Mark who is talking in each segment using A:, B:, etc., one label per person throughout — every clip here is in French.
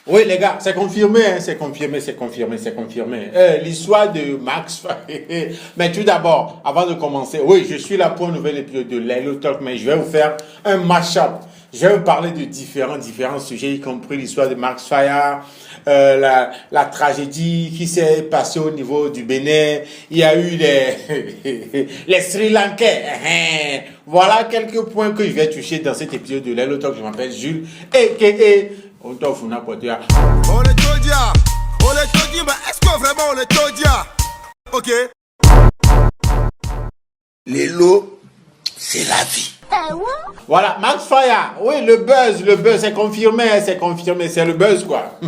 A: Oui, les gars, c'est confirmé, hein, c'est confirmé, c'est confirmé, c'est confirmé. L'histoire de Max. Mais tout d'abord, avant de commencer, oui, je suis là pour un nouvel épisode de Lelo Talk, mais je vais vous faire un mash-up. Je vais vous parler de différents sujets, y compris l'histoire de Max Fire, la tragédie qui s'est passée au niveau du Bénin. Il y a eu les Sri Lankais. Voilà quelques points que je vais toucher dans cet épisode de Lelo Talk. Je m'appelle Jules, a.k.a. On t'offre une apporteur.
B: On est Todia, mais est-ce que vraiment on est Todia? Ok.
C: Les lots, c'est la vie.
A: Voilà, Max Fire. Oui, le buzz, c'est confirmé, c'est le buzz, quoi.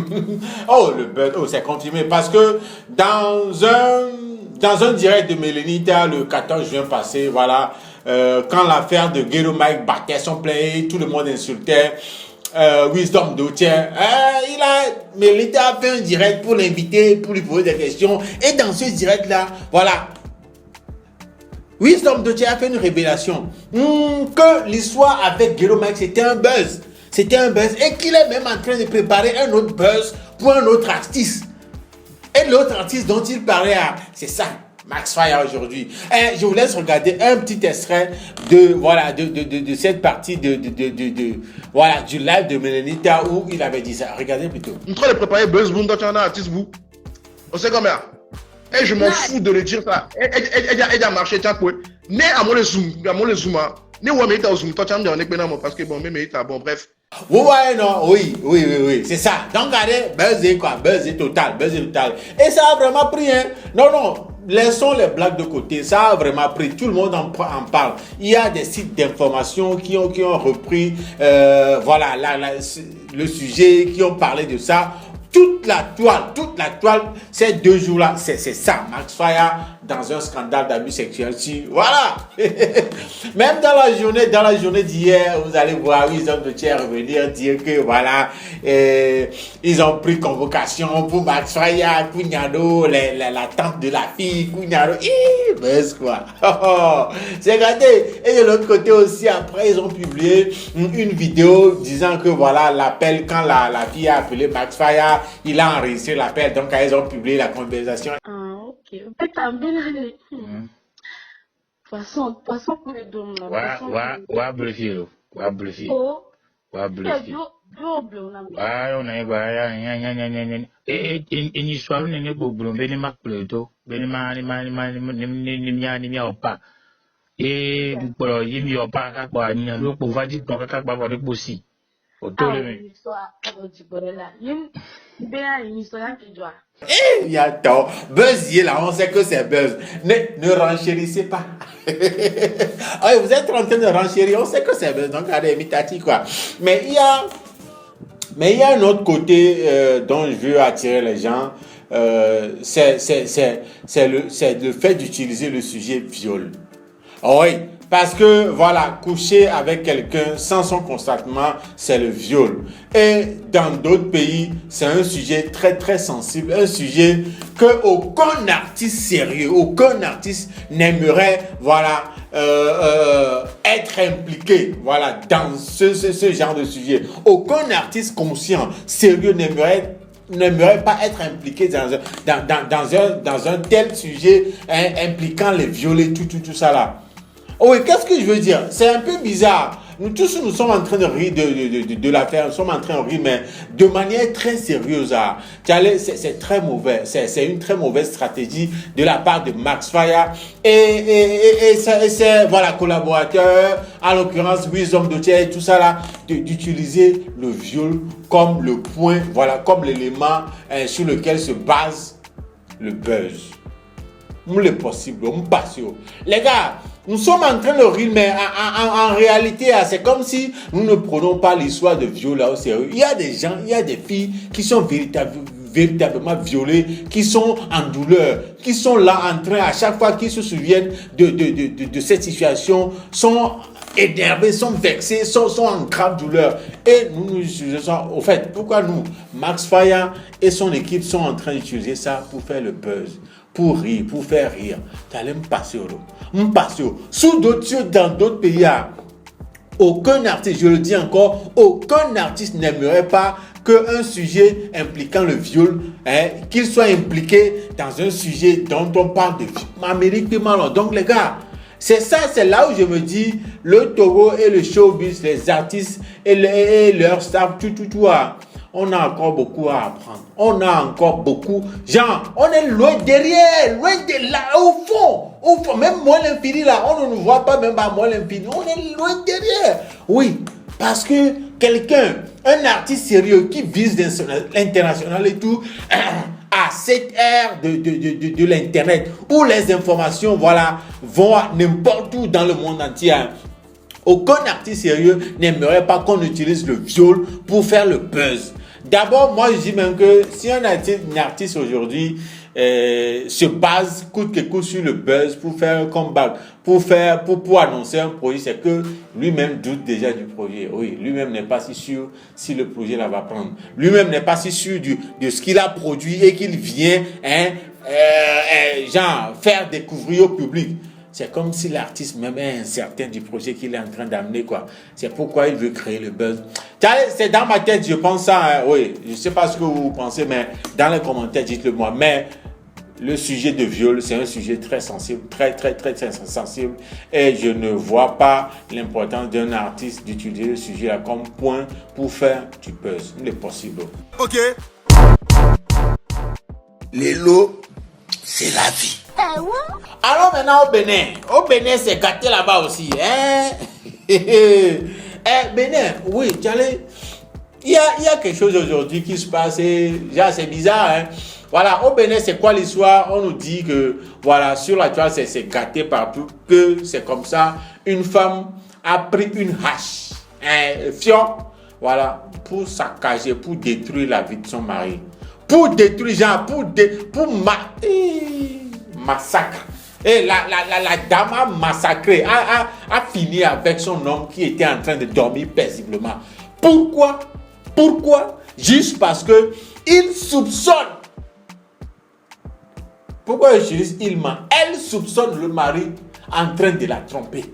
A: Oh, le buzz, oh, c'est confirmé. Parce que dans un direct de Mélénita, le 14 juin passé, voilà, quand l'affaire de Ghetto Mike battait son play, tout le monde insultait. Wisdom Dotier, Mélénita a fait un direct pour l'inviter, pour lui poser des questions. Et dans ce direct-là, voilà, Wisdom Dotier a fait une révélation que l'histoire avec Ghetto Mike c'était un buzz. C'était un buzz et qu'il est même en train de préparer un autre buzz pour un autre artiste. Et l'autre artiste dont il parlait, c'est ça, Max Fire aujourd'hui. Et je vous laisse regarder un petit extrait de cette partie voilà, du live de Mélénita où il avait dit ça. Regardez plutôt.
D: On est en train de préparer Buzz Boom, toi tu en as un artiste, vous. On sait combien. Et je m'en fous de le dire ça. Et a marché, tiens, quoi. Né à mon zoom, né où on zoom, toi tu as me dit, on est parce que bon, mais bon, bref.
A: Vous voyez, non? Oui, c'est ça. Donc, regardez, buzz quoi, buzz total. Et ça a vraiment pris, hein. Non, laissons les blagues de côté, ça a vraiment pris, tout le monde en parle. Il y a des sites d'information qui ont repris, voilà, le sujet, qui ont parlé de ça. Toute la toile, ces 2 jours-là, c'est ça, Max Fire dans un scandale d'abus sexuels. Voilà. Même dans la journée d'hier, vous allez voir, ils ont revenir dire que voilà, ils ont pris convocation pour Max Fire, Kunyado, la tante de la fille, Kunyado, buzz quoi. C'est regardé. Et de l'autre côté aussi, après, ils ont publié une vidéo disant que voilà, l'appel, quand la fille a appelé Max Fire, il a enregistré l'appel, donc ils ont publié la conversation.
E: Ah, ok. De toute façon, pour le dôme,
F: Wa blufio.
E: oh,
F: Wa blufio. Ah, on a nya. Ni swalo ne boblo beni makpleto. Beni ni opa. Bukoro yimi opa ka kwa nya lo po vadi ton ka gba bo de si.
A: Il y a tort. Buzz, là, on sait que c'est buzz. Ne renchérissez pas. Vous êtes en train de renchérir, on sait que c'est buzz. Donc, allez, mitati, quoi. Mais il y a un autre côté dont je veux attirer les gens. C'est le fait d'utiliser le sujet viol. Oui. Parce que, voilà, coucher avec quelqu'un sans son consentement, c'est le viol. Et dans d'autres pays, c'est un sujet très, très sensible. Un sujet que aucun artiste sérieux, aucun artiste n'aimerait, voilà, être impliqué, voilà, dans ce genre de sujet. Aucun artiste conscient, sérieux n'aimerait pas être impliqué dans un tel sujet impliquant les viols, tout ça là. Oui, qu'est-ce que je veux dire? C'est un peu bizarre. Nous tous, nous sommes en train de rire de l'affaire, nous sommes en train de rire, mais de manière très sérieuse. C'est très mauvais. C'est une très mauvaise stratégie de la part de Max Fire et c'est voilà, collaborateurs, en l'occurrence Wisdom Dotier et tout ça là, d'utiliser le viol comme le point, voilà, comme l'élément sur lequel se base le buzz. C'est possible, les gars. Nous sommes en train de rire, mais en réalité, c'est comme si nous ne prenons pas l'histoire de viol là au sérieux. Il y a des gens, il y a des filles qui sont véritablement violées, qui sont en douleur, qui sont là en train, à chaque fois qu'ils se souviennent de cette situation, sont énervés, sont vexés, sont en grave douleur. Et nous sommes, au fait, pourquoi nous, Max Fire et son équipe sont en train d'utiliser ça pour faire le buzz, pour rire, pour faire rire. T'allais me passer au dans d'autres pays, aucun artiste, je le dis encore, aucun artiste n'aimerait pas qu'un sujet impliquant le viol, qu'il soit impliqué dans un sujet dont on parle de viol. Donc les gars, c'est ça, c'est là où je me dis, le Togo et le showbiz, les artistes et leur staff, on a encore beaucoup à apprendre. On a encore beaucoup. Genre, on est loin derrière, loin de là, au fond. Même moi l'infini là, on ne nous voit pas même à moi l'infini. On est loin derrière. Oui, parce que quelqu'un, un artiste sérieux qui vise l'international et tout, à cette ère de l'internet où les informations, voilà, vont n'importe où dans le monde entier. Aucun artiste sérieux n'aimerait pas qu'on utilise le viol pour faire le buzz. D'abord, moi, je dis même que si un artiste aujourd'hui se base coûte que coûte sur le buzz pour faire un comeback, pour annoncer un projet, c'est que lui-même doute déjà du projet. Oui, lui-même n'est pas si sûr si le projet là va prendre. Lui-même n'est pas si sûr de ce qu'il a produit et qu'il vient, genre, faire découvrir au public. C'est comme si l'artiste même est incertain du projet qu'il est en train d'amener, quoi. C'est pourquoi il veut créer le buzz. C'est dans ma tête, je pense ça, oui. Je ne sais pas ce que vous pensez, mais dans les commentaires, dites-le moi. Mais le sujet de viol, c'est un sujet très sensible, très sensible. Et je ne vois pas l'importance d'un artiste d'utiliser le sujet là comme point pour faire du buzz. Il est possible.
B: Ok.
C: Les lots, c'est la vie.
A: Alors maintenant au Bénin c'est gâté là-bas aussi, Bénin, oui, il y a quelque chose aujourd'hui qui se passe, c'est bizarre, Voilà, au Bénin c'est quoi l'histoire? On nous dit que, voilà, sur la toile c'est gâté partout, que c'est comme ça, une femme a pris une hache, fion, voilà, pour saccager, pour détruire la vie de son mari. Pour détruire, genre, massacre. Et la dame a massacré, a fini avec son homme qui était en train de dormir paisiblement. Pourquoi? Juste parce que il soupçonne. Pourquoi j'utilise il ment? Elle soupçonne le mari en train de la tromper.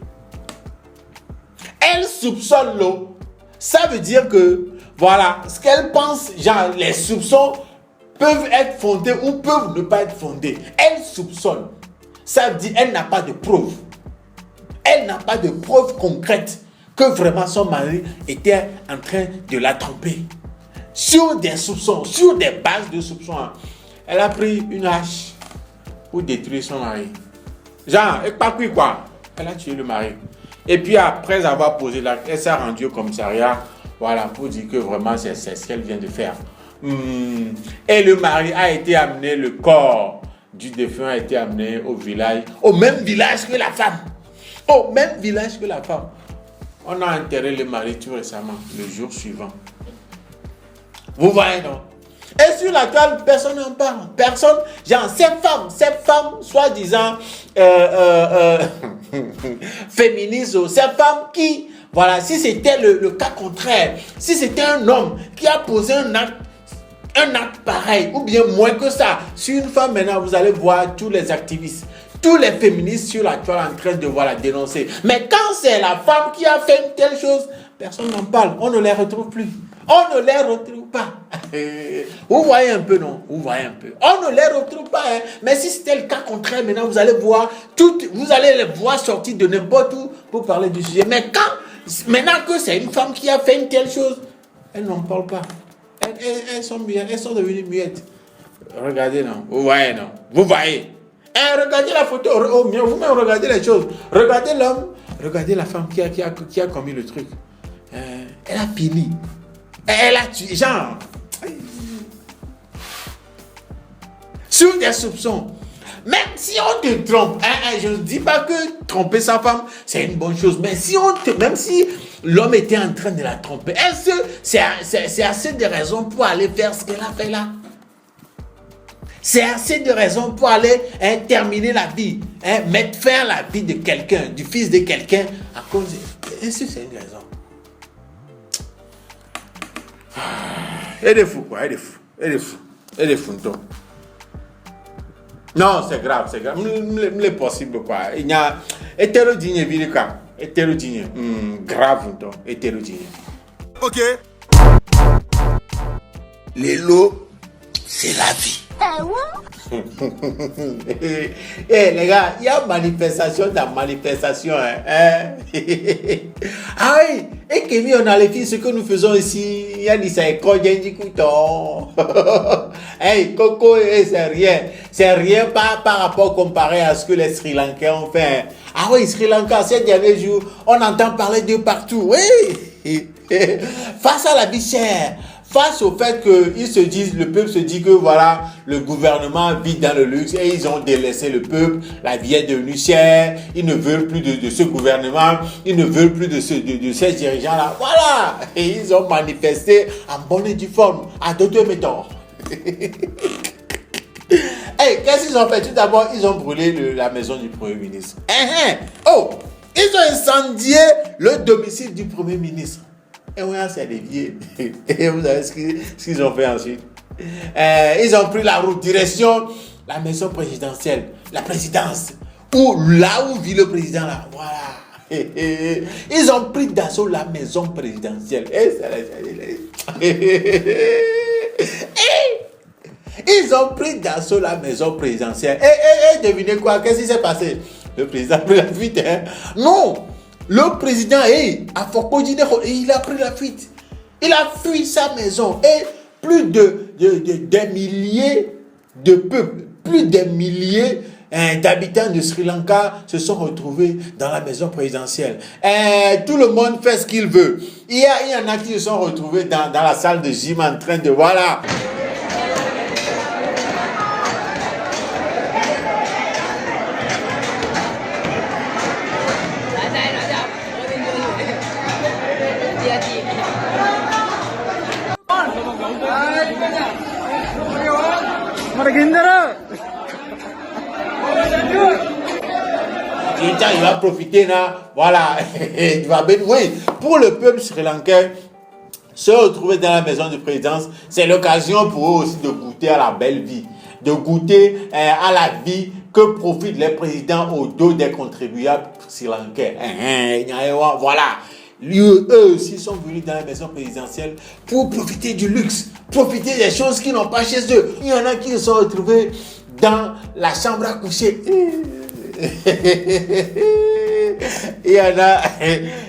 A: Elle soupçonne l'eau. Ça veut dire que, voilà, ce qu'elle pense, genre, les soupçons peuvent être fondés ou peuvent ne pas être fondés. Elle soupçonne. Ça veut dire qu'elle n'a pas de preuve. Elle n'a pas de preuve concrète que vraiment son mari était en train de la tromper. Sur des soupçons, sur des bases de soupçons, elle a pris une hache pour détruire son mari. Genre, et pas pris quoi? Elle a tué le mari. Et puis après avoir posé l'acte, elle s'est rendue au commissariat, voilà, pour dire que vraiment c'est ce qu'elle vient de faire. Et le mari a été amené, le corps du défunt a été amené au village, au même village que la femme. Au même village que la femme. On a enterré le mari tout récemment, le jour suivant. Vous voyez, non? Et sur la toile, personne n'en parle. Personne, genre, cette femme, soi-disant féministe, cette femme qui, voilà, si c'était le cas contraire, si c'était un homme qui a posé un acte pareil, ou bien moins que ça, sur une femme, maintenant, vous allez voir tous les activistes, tous les féministes sur la toile en train de voilà, dénoncer. Mais quand c'est la femme qui a fait une telle chose, personne n'en parle. On ne les retrouve plus. On ne les retrouve pas. Vous voyez un peu, non? Vous voyez un peu. On ne les retrouve pas. Mais si c'était le cas contraire, maintenant, vous allez voir, vous allez les voir sortir de n'importe où pour parler du sujet. Mais maintenant que c'est une femme qui a fait une telle chose, elles n'en parlent pas. Elles sont devenues muettes. Regardez, non? Vous voyez, non? Vous voyez? Regardez la photo, vous-même regardez les choses. Regardez l'homme, regardez la femme qui a commis le truc. Elle a fini. Elle a tué, genre. Sur des soupçons. Même si on te trompe, je ne dis pas que tromper sa femme, c'est une bonne chose. Mais même si l'homme était en train de la tromper, est-ce que c'est assez de raisons pour aller faire ce qu'elle a fait là? C'est assez de raisons pour aller terminer la vie, mettre fin à la vie de quelqu'un, du fils de quelqu'un, à cause de... Est-ce que c'est une raison? Elle est fou, quoi, elle est fou, non, c'est grave. Il est possible, quoi. Il y a hétérodigne, vilika. Hétérodigne. Grave, hétérodigne.
B: Ok.
C: Les lots, c'est la vie.
A: Les gars, il y a manifestation dans manifestation. Hein? Ah oui, et Kémy, on a les filles, ce que nous faisons ici, il y a dit ça est quoi, du couteau. Hey, Coco, c'est rien par rapport comparé à ce que les Sri Lankais ont fait. Ah oui, Sri Lanka, ces derniers jours, on entend parler de partout. Oui, face à la vie chère. Face au fait que ils se disent, le peuple se dit que voilà, le gouvernement vit dans le luxe et ils ont délaissé le peuple, la vie est devenue chère, ils ne veulent plus de ce gouvernement, ils ne veulent plus de ces dirigeants-là. Voilà, et ils ont manifesté en bonne et due forme, à d'autres méthodes. Hey, qu'est-ce qu'ils ont fait? Tout d'abord, ils ont brûlé la maison du Premier ministre. Oh, ils ont incendié le domicile du Premier ministre. Et ouais, c'est dévié. Et vous savez ce qu'ils ont fait ensuite? Ils ont pris la route direction la maison présidentielle, la présidence, là où vit le président là. Voilà. Ils ont pris d'assaut la maison présidentielle. Ils ont pris d'assaut la maison présidentielle. Et devinez quoi? Qu'est-ce qui s'est passé? Le président a pris la fuite. Hein? Non! Le président, à Fokodiné, il a pris la fuite. Il a fui sa maison. Et plus des milliers de peuples, plus des milliers d'habitants de Sri Lanka se sont retrouvés dans la maison présidentielle. Tout le monde fait ce qu'il veut. Il y en a qui se sont retrouvés dans la salle de gym en train de... Voilà. Il va profiter là, voilà, il va bénir. Oui, pour le peuple sri-lankais, se retrouver dans la maison de présidence, c'est l'occasion pour eux aussi de goûter à la belle vie, de goûter à la vie que profitent les présidents au dos des contribuables sri-lankais. Voilà. Eux aussi sont venus dans la maison présidentielle pour profiter du luxe, profiter des choses qu'ils n'ont pas chez eux. Il y en a qui se sont retrouvés dans la chambre à coucher. Il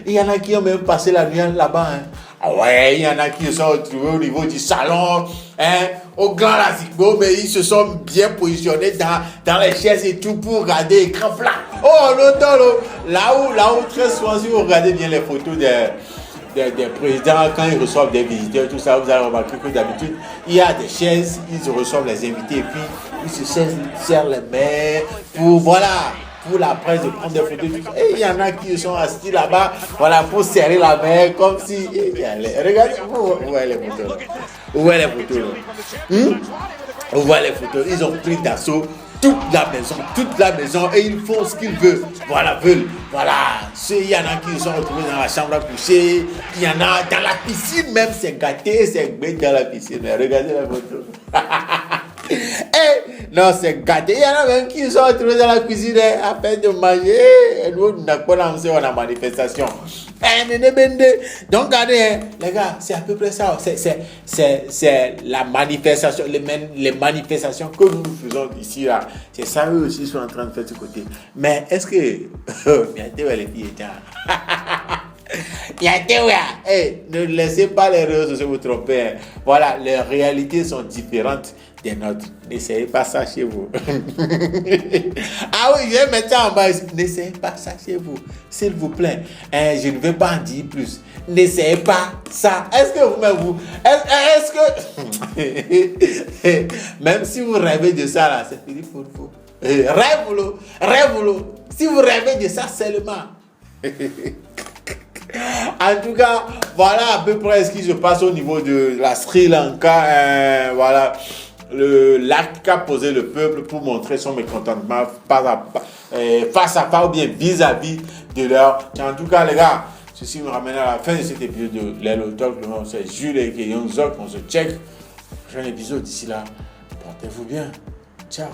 A: y en a qui ont même passé la nuit là-bas. Hein. Ah ouais, il y en a qui se sont retrouvés au niveau du salon, hein, au Grand Lazico, mais ils se sont bien positionnés dans les chaises et tout pour regarder l'écran plat. Oh non, là où très souvent, si vous regardez bien les photos des présidents, quand ils reçoivent des visiteurs, tout ça, vous allez remarquer que d'habitude, il y a des chaises, ils reçoivent les invités et puis ils se serrent les mains pour la presse de prendre des photos. Et il y en a qui sont assis là-bas, voilà, pour serrer la main, comme si... Regardez, vous voyez les photos là. Vous voyez les photos là. Vous voyez les photos, ils ont pris d'assaut toute la maison, et ils font ce qu'ils veulent. Voilà. Il y en a qui se sont retrouvés dans la chambre à coucher, il y en a dans la piscine même, c'est gâté, c'est bête dans la piscine. Mais regardez la photo. Non, c'est gâté. Il y en a même qui se sont retrouvés dans la cuisine à peine de manger. Et nous, on n'a pas lancé la manifestation. Donc, regardez, les gars, c'est à peu près ça. C'est la manifestation, les manifestations que nous faisons ici, là. C'est ça, eux aussi sont en train de faire de ce côté. Mais est-ce que... Bientôt, les filles, ne laissez pas les réseaux sociaux vous tromper. Hein. Voilà, les réalités sont différentes des nôtres. N'essayez pas ça chez vous. Ah oui, je vais mettre ça en bas. N'essayez pas ça chez vous. S'il vous plaît. Je ne vais pas en dire plus. N'essayez pas ça. Est-ce que vous-même, même si vous rêvez de ça, là, c'est fini pour vous. Rêve-le. Si vous rêvez de ça seulement. En tout cas, voilà à peu près ce qui se passe au niveau de la Sri Lanka. Voilà l'acte qu'a posé le peuple pour montrer son mécontentement face à face ou bien vis-à-vis de leur. En tout cas, les gars, ceci me ramène à la fin de cet épisode de Lelo Talk. C'est Jules et Young Zok. On se check. Prochain épisode d'ici là. Portez-vous bien. Ciao.